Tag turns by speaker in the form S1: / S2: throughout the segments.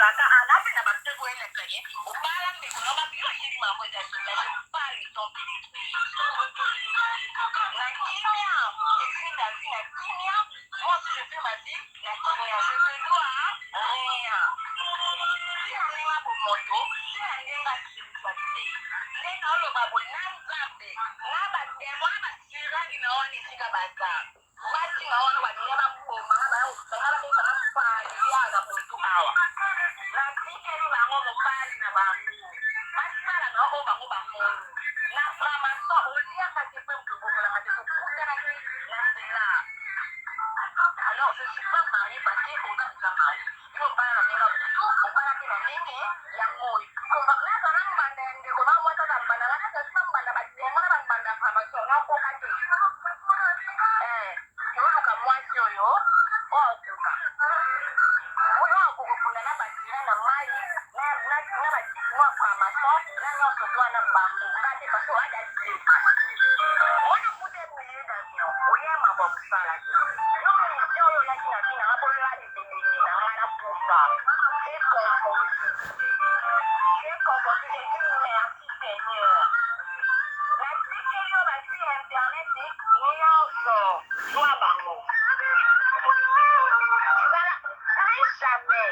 S1: kaka anapenda batego ile kanye ubala mikono mabio hili mambo ya suluhisho pale tombi na kimya isinda vina kimya moi si je fais ma vie na kimya je te dois rien si anenga bomoto si anenga spiritualité ndenga oloba bonanzambe na bademo na basirani na wani sika baza basi na wana baninga baboma banga babesa na pali yana muntu awa na tikeli bango mobali na bango basala na oyo bango bamoni na framaso oliaka te mpe motobokolanga te tokutanaki na nzela. Alors je suis pas mariée parce que oza oza mariée yo obala na ndenge butu obala mpe na ndenge ya moi naza na mbanda ya ndeko na mwata na mbanda na naza sina mbanda badengo na bambanda ya framaso nakoka te yoluka mwasi oyo oakoka oyo akokokunda na batira na mai na batiki mwa framason na nyonso to wana bambunga te parce que oada seka wana kuta epeye davio oyema bokosala te yo miniti oyo olaki na vi nanga bolola etebeni na nga na pusa j'ai compris j'ai dit merci Seigneur natikeli oyo basi internet nyonso jwa bango plus jamais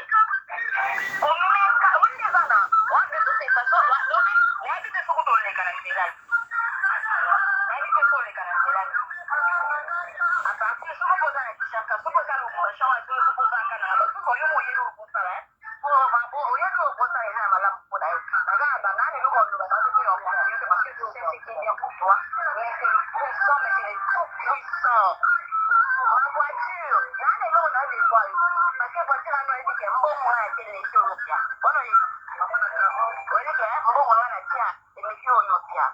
S1: omeka ondezana de toute façon nayebi mpe soko toleka na nzelani nayebi mpe toleka na nzelani apartir soko poza na kishaka soko oza lobulation wazo soko ozaka na basuko oyo moyebi okosala oyebi okosala eza na malamu mpona yo naza na bangana eloko oloba na ote ya conseiller te parce que tu sais ce qui est bien pour toi mais c'est le puissant mais c'est le tout puissant ma voiture nana eloko na odekwa yo parce que voiture ano oyebi ke mbongo wana te leki oyopia wana oyebi ke mbongo wana tia emeki oyopia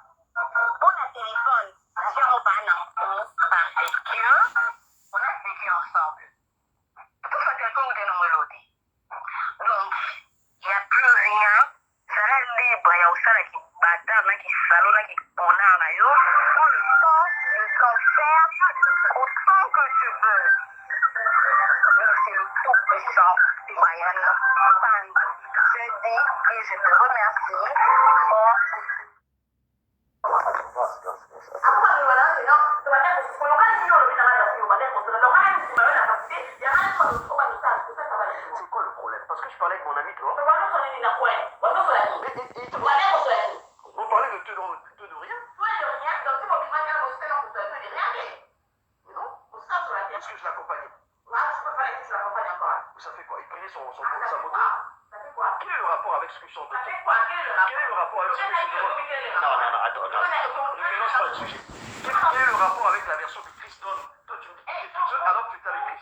S1: mpona telefone zéro bana parce que on a vécu ensemble tout ça quelqu'un ou des nomolodi donc il y a plus rien sala libre ya osala kibatar na kisalo na kipona na yo pour le temps de t'en faire autant que tu veux mais c'est le tout puissant Brian Panda je dis et je te remercie pour
S2: c'est quoi le problème? Parce que je parlais avec mon ami, toi. On parlait de tout de rien. Mais non. Est-ce que je l'accompagnais? Ça fait quoi? Il prenait sa moto. Quel est le rapport avec ce que je suis en train de dire? Quel est le rapport avec ce que je demande? Non, attends. Ne mélange pas le sujet. Quel est le rapport avec la version que Chris donne? Toi, tu me dis que tu es toute seule alors que tu es avec Chris.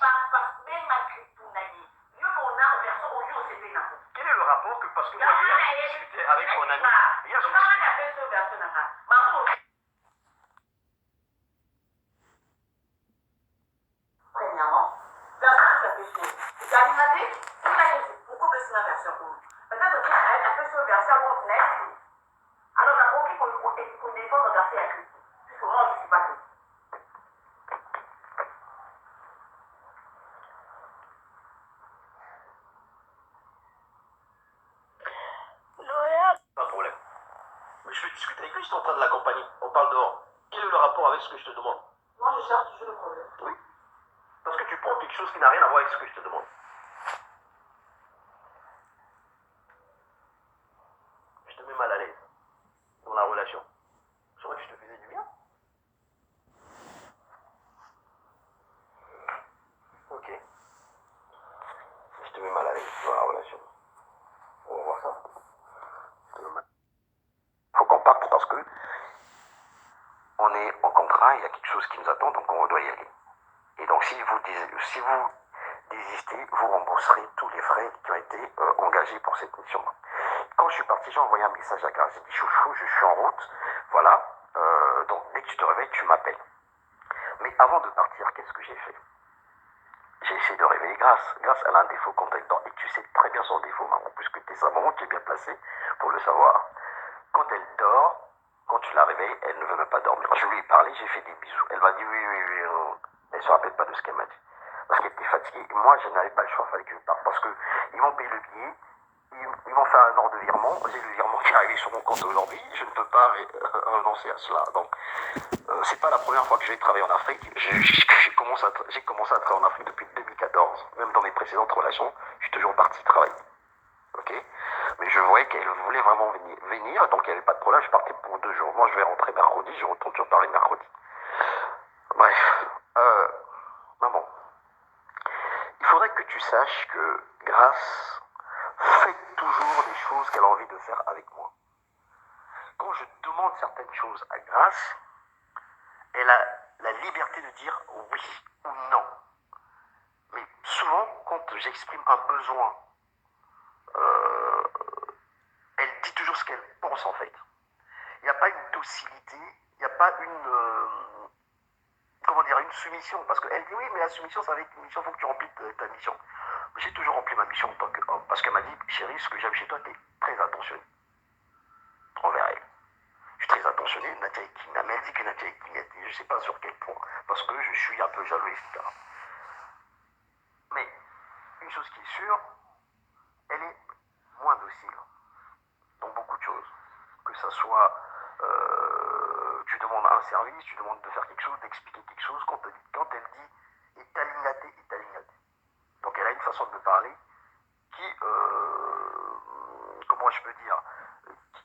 S2: Quel est le rapport que parce que moi hier j'ai discuté avec mon ami, hier j'ai discuté.
S1: Premièrement, version capucine. C'est animaté, pourquoi peut-être la version rouge? Peut-être que la version rouge n'est pas. Alors, la banque qu'on défend de verser à Christ. Puisque moi, je ne suis pas Christ.
S2: Pas de problème. Mais je vais discuter avec lui, je suis en train de l'accompagner. On parle dehors. Quel est le rapport avec ce que je te demande?
S1: Moi, je cherche toujours le problème.
S2: Oui. Parce que tu prends quelque chose qui n'a rien à voir avec ce que je te demande. Je te mets mal à l'aise dans la relation. C'est vrai que je te faisais du bien. Ok. Je te mets mal à l'aise dans la relation. On va voir ça. Je te mets mal. Faut qu'on parte parce que on est en contrat, il y a quelque chose qui nous attend, donc on doit y aller. Et donc si vous désistez, vous rembourserez tous les frais qui ont été engagés pour cette mission. Quand je suis parti, j'ai envoyé un message à Grace. J'ai dit chouchou, je suis en route. Voilà. Donc dès que tu te réveilles, tu m'appelles. Mais avant de partir, qu'est-ce que j'ai fait? J'ai essayé de réveiller Grace. Grace, elle a un défaut compétent. Et tu sais très bien son défaut, maman, puisque tu es sa maman, tu es bien placée pour le savoir. Quand elle dort, quand tu la réveilles, elle ne veut même pas dormir. Je lui ai parlé, j'ai fait des bisous. Elle m'a dit oui. Elle ne se rappelle pas de ce qu'elle m'a dit. Parce qu'elle était fatiguée. Et moi, je n'avais pas le choix, il fallait que je parte. Parce qu'ils m'ont payé le billet. ils m'ont fait un ordre de virement. J'ai le virement qui est arrivé sur mon compte aujourd'hui. Je ne peux pas renoncer à cela. Donc, c'est pas la première fois que je vais travailler en Afrique. J'ai commencé à travailler en Afrique depuis 2014. Même dans mes précédentes relations, je suis toujours parti travailler. Ok? Mais je voyais qu'elle voulait vraiment venir, donc il n'y avait pas de problème. Je partais pour 2 jours. Moi, je vais rentrer mercredi. Je retourne sur Paris mercredi. Bref, maman, il faudrait que tu saches que Grâce fait toujours les choses qu'elle a envie de faire avec moi. Quand je demande certaines choses à Grâce, elle a la liberté de dire oui ou non. Mais souvent, quand j'exprime un besoin, elle dit toujours ce qu'elle pense en fait. Il n'y a pas une docilité, il n'y a pas une soumission. Parce qu'elle dit oui, mais la soumission, ça va être une mission, il faut que tu remplisses ta mission. J'ai toujours rempli ma mission en tant qu'homme. Parce qu'elle m'a dit, chérie, ce que j'aime chez toi, tu es très attentionné envers elle. Je suis très attentionné. Nadia Ekim, elle dit que Nadia Ekim, je ne sais pas sur quel point. Parce que je suis un peu jaloux, etc. Mais une chose qui est sûre, elle est moins docile dans beaucoup de choses. Que ça soit, tu demandes un service, tu demandes de faire quelque chose, d'expliquer quelque chose, quand elle dit est alignaté. Donc elle a une façon de parler qui, comment je peux dire,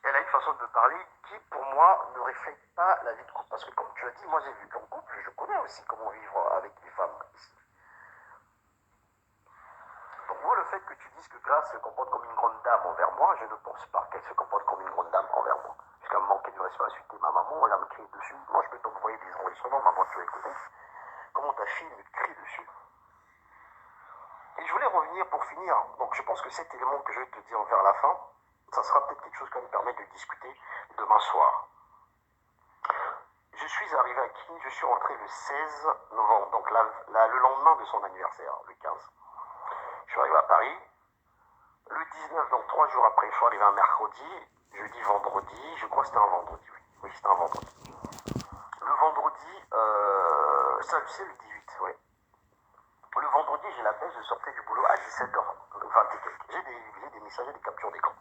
S2: elle a une façon de parler qui, pour moi, ne reflète pas la vie de couple. Parce que comme tu as dit, moi j'ai vu qu'en couple, je connais aussi comment vivre avec les femmes ici. Donc moi, le fait que tu dises que Grâce se comporte comme une grande dame envers moi, je ne pense pas qu'elle se comporte comme une grande dame envers moi. Jusqu'à me manquer de respect, insulter ma maman, elle a me crié dessus. Moi, je peux t'envoyer des enregistrements, maman, tu vas écouter. Comment ta fille me crie dessus. Et je voulais revenir pour finir. Donc je pense que cet élément que je vais te dire vers la fin, ça sera peut-être quelque chose qui va me permettre de discuter demain soir. Je suis arrivé à King, je suis rentré le 16 novembre, donc le lendemain de son anniversaire, le 15. Je suis arrivé à Paris. Le 19, donc 3 jours après, je suis arrivé un mercredi, jeudi, vendredi, je crois que c'était un vendredi, oui. Oui, c'était un vendredi. Le vendredi, ça c'est le 18, oui. Le vendredi, j'ai l'appel, je sortais du boulot à 17h20 et quelques. J'ai des messages, des captures d'écran.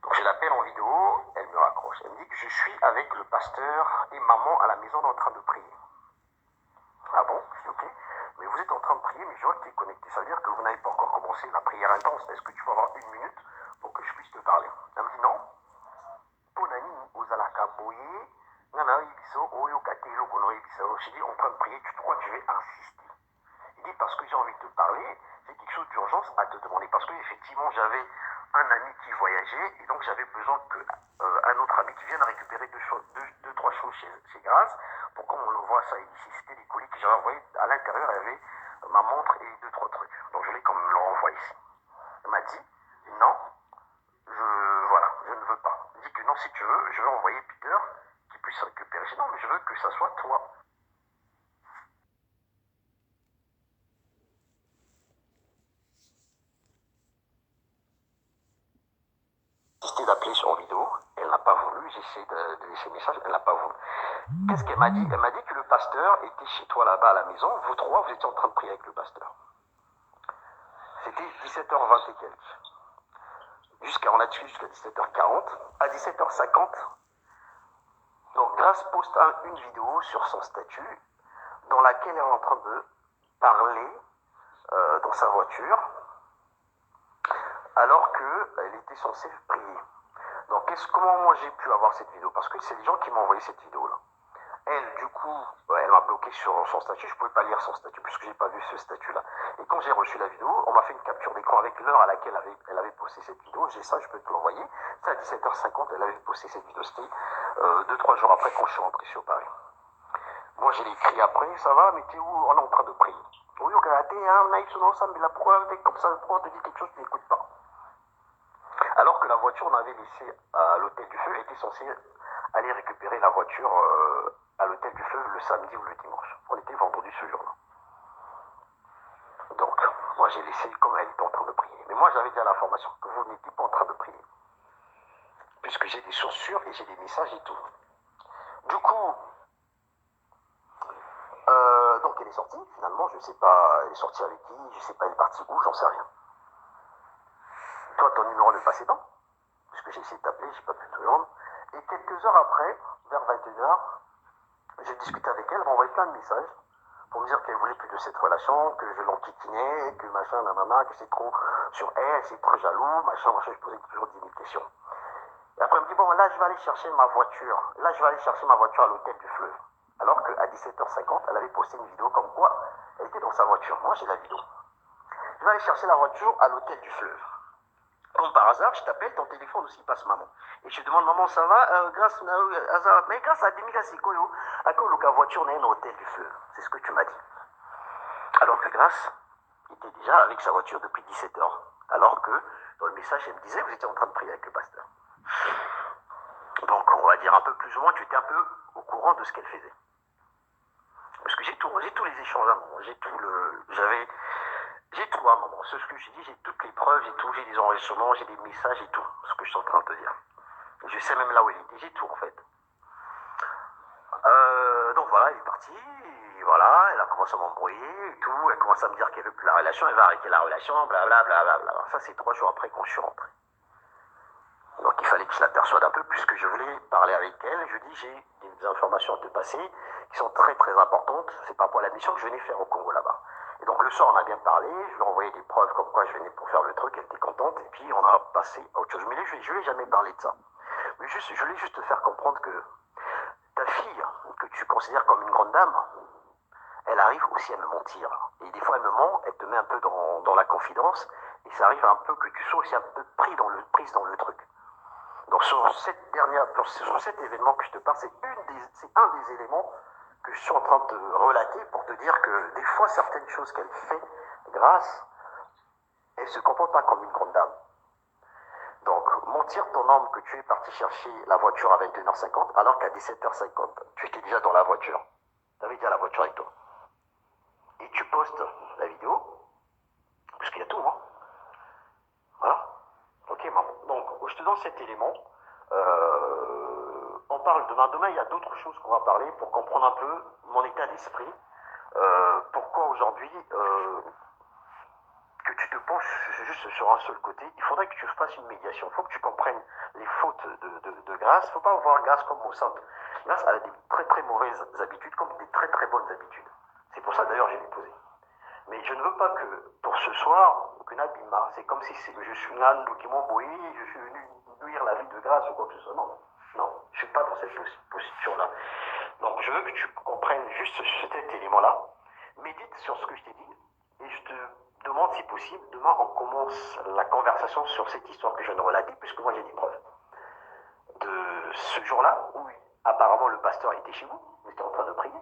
S2: Donc j'ai l'appel en vidéo, elle me raccroche. Elle me dit que je suis avec le pasteur et maman à la maison en train de prier. Ah bon? Je dis ok. Mais vous êtes en train de prier, mais je vois que tu es connecté. Ça veut dire que vous n'avez pas encore commencé la prière intense. Est-ce que tu peux avoir 1 minute pour que je puisse te parler? Elle me dit non. Ponani, Ozalaka Boye, Nana Ibiso, Oyo Katelo, Kono Ibiso. Je dis en train de prier, tu crois que je vais insister? Il dit parce que j'ai envie de te parler, j'ai quelque chose d'urgence à te demander. Parce qu'effectivement, j'avais un ami qui voyageait et donc j'avais besoin qu'un autre ami qui vienne récupérer deux, trois choses chez Grâce pour qu'on l'envoie ça ici. C'était des colis que j'avais envoyés. À l'intérieur, il y avait ma montre et 2, 3 trucs. Donc je voulais quand même le renvoyer ici. Elle m'a dit non, je ne veux pas. Il dit que non, si tu veux, je vais envoyer Peter qui puisse récupérer. Je dis non, mais je veux que ça soit toi. D'appeler en vidéo, elle n'a pas voulu, j'essaie de laisser message, elle n'a pas voulu. Qu'est-ce qu'elle m'a dit? Elle m'a dit que le pasteur était chez toi là-bas à la maison, vous trois, vous étiez en train de prier avec le pasteur. C'était 17h20 et quelques. On a discuté jusqu'à 17h40. À 17h50, donc Grâce poste une vidéo sur son statut dans laquelle elle est en train de parler dans sa voiture alors qu'elle était censée prier. Donc, comment moi j'ai pu avoir cette vidéo? Parce que c'est les gens qui m'ont envoyé cette vidéo-là. Elle, du coup, elle m'a bloqué sur son statut. Je ne pouvais pas lire son statut puisque je n'ai pas vu ce statut-là. Et quand j'ai reçu la vidéo, on m'a fait une capture d'écran avec l'heure à laquelle elle avait posté cette vidéo. J'ai ça, je peux te l'envoyer. C'est à 17h50, elle avait posté cette vidéo. C'était 2, 3 jours après quand je suis rentré sur Paris. Moi, j'ai écrit après, ça va, mais t'es où? On est en train de prier. Oui, regardez, hein, Naïf, la preuve, comme ça, le prof te dit quelque chose, tu n'écoutes pas. Alors que la voiture, on avait laissé à l'hôtel du Feu, était censée aller récupérer la voiture à l'hôtel du Feu le samedi ou le dimanche. On était vendredi ce jour-là. Donc, moi j'ai laissé comme elle était en train de prier. Mais moi j'avais dit à l'information que vous n'étiez pas en train de prier. Puisque j'ai des sources sûres et j'ai des messages et tout. Du coup, donc elle est sortie, finalement, je ne sais pas, elle est sortie avec qui, je ne sais pas, elle est partie où, j'en sais rien. toi, ton numéro n'est passé pas, puisque j'ai essayé de t'appeler, j'ai pas pu te rendre. Et quelques heures après, vers 21h, j'ai discuté avec elle, elle m'a envoyé plein de messages pour me dire qu'elle voulait plus de cette relation, que je l'enquiquinais, que machin, nanana, que c'est trop sur elle, c'est trop jaloux, machin, machin, je posais toujours 10 000 questions. Et après, elle me dit, bon, là, je vais aller chercher ma voiture. Là, je vais aller chercher ma voiture à l'hôtel du fleuve. Alors qu'à 17h50, elle avait posté une vidéo comme quoi elle était dans sa voiture. Moi, j'ai la vidéo. Je vais aller chercher la voiture à l'hôtel du fleuve. Comme par hasard, je t'appelle, ton téléphone aussi passe maman. Et je te demande, maman, ça va grâce mais grâce à Demiga Sekoyo, à quoi la voiture n'est un hôtel du fleuve. C'est ce que tu m'as dit. Alors que grâce était déjà avec sa voiture depuis 17h. Alors que dans le message, elle me disait, vous étiez en train de prier avec le pasteur. Donc, on va dire un peu plus ou moins, tu étais un peu au courant de ce qu'elle faisait. Parce que j'ai tous les échanges à un moment, j'ai tout à un moment. Ce que je dis, j'ai toutes les preuves, j'ai des enregistrements, j'ai des messages et tout, ce que je suis en train de te dire. Je sais même là où elle était, j'ai tout en fait. Donc voilà, elle est partie, et voilà, elle a commencé à m'embrouiller et tout, elle commence à me dire qu'elle veut plus la relation, elle va arrêter la relation, blablabla. Bla, bla, bla. Ça, c'est 3 jours après quand je suis rentré. Donc il fallait que je la persuade un peu, puisque je voulais parler avec elle. Je dis, j'ai des informations à te passer qui sont très très importantes. C'est par rapport à la mission que je venais faire au Congo là-bas. Et donc le soir, on a bien parlé, je lui ai envoyé des preuves comme quoi je venais pour faire le truc, elle était contente, et puis on a passé à autre chose. Mais je ne lui ai jamais parlé de ça. Mais je voulais juste te faire comprendre que ta fille, que tu considères comme une grande dame, elle arrive aussi à me mentir. Et des fois, elle me ment, elle te met un peu dans la confidence, et ça arrive un peu que tu sois aussi un peu prise dans le truc. Donc sur cet événement que je te parle, c'est un des éléments que je suis en train de te relater pour te dire que des fois, certaines choses qu'elle fait, grâce, elle ne se comporte pas comme une grande dame. Donc, mentir ton homme que tu es parti chercher la voiture à 21h50, alors qu'à 17h50, tu étais déjà dans la voiture. Tu avais déjà la voiture avec toi. Et tu postes la vidéo, parce qu'il y a tout, hein. Voilà. Ok, maman. Donc, je te donne cet élément. On parle demain. Demain, il y a d'autres choses qu'on va parler pour comprendre un peu mon état d'esprit. Pourquoi aujourd'hui que tu te penches juste sur un seul côté. Il faudrait que tu fasses une médiation. Il faut que tu comprennes les fautes de Grâce. Il ne faut pas voir Grâce comme au simple. Grâce a des très très mauvaises habitudes comme des très très bonnes habitudes. C'est pour ça d'ailleurs j'ai déposé. Mais je ne veux pas que pour ce soir, que Nabima, c'est comme si je suis un qui m'ont bouillé, je suis venu nuire la vie de Grâce ou quoi que ce soit. Non, non, je ne suis pas dans cette position-là. Donc je veux que tu comprennes juste cet élément-là. Médite sur ce que je t'ai dit et je te demande si possible, demain on commence la conversation sur cette histoire que je viens de relater, puisque moi j'ai des preuves. De ce jour-là, où apparemment le pasteur était chez vous, vous étiez en train de prier,